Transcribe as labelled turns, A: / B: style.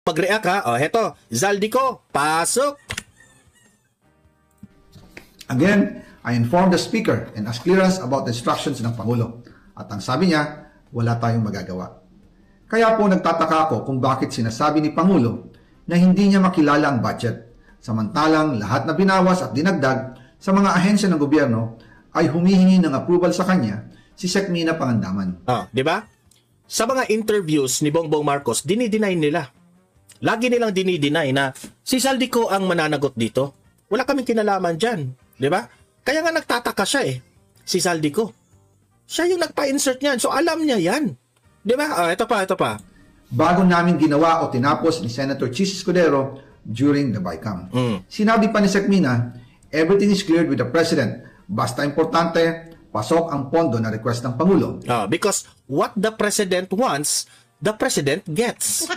A: pag-react ha. O, heto, Zaldico, pasok.
B: Again, I informed the Speaker and asked clearance about the instructions ng Pangulo. At ang sabi niya, wala tayong magagawa. Kaya po nagtataka ako kung bakit sinasabi ni Pangulo na hindi niya makilala ang budget. Samantalang lahat na binawas at dinagdag sa mga ahensya ng gobyerno ay humihingi ng approval sa kanya si Sec. Mina Pangandaman.
A: Di ba? Sa mga interviews ni Bongbong Marcos, dinideny nila. Lagi nilang dinideny na si Zaldico ang mananagot dito. Wala kaming kinalaman dyan. Di ba? Kaya nga nagtataka siya si Zaldico. Siya yung nagpa-insert niyan. So alam niya yan. Di ba? Ito pa.
B: Bago namin ginawa o tinapos ni Senator Chis Escudero during the BICAM. Sinabi pa ni Sec. Mina, everything is cleared with the President. Basta importante, pasok ang pondo na request ng Pangulo.
A: Because what the President wants, the President gets.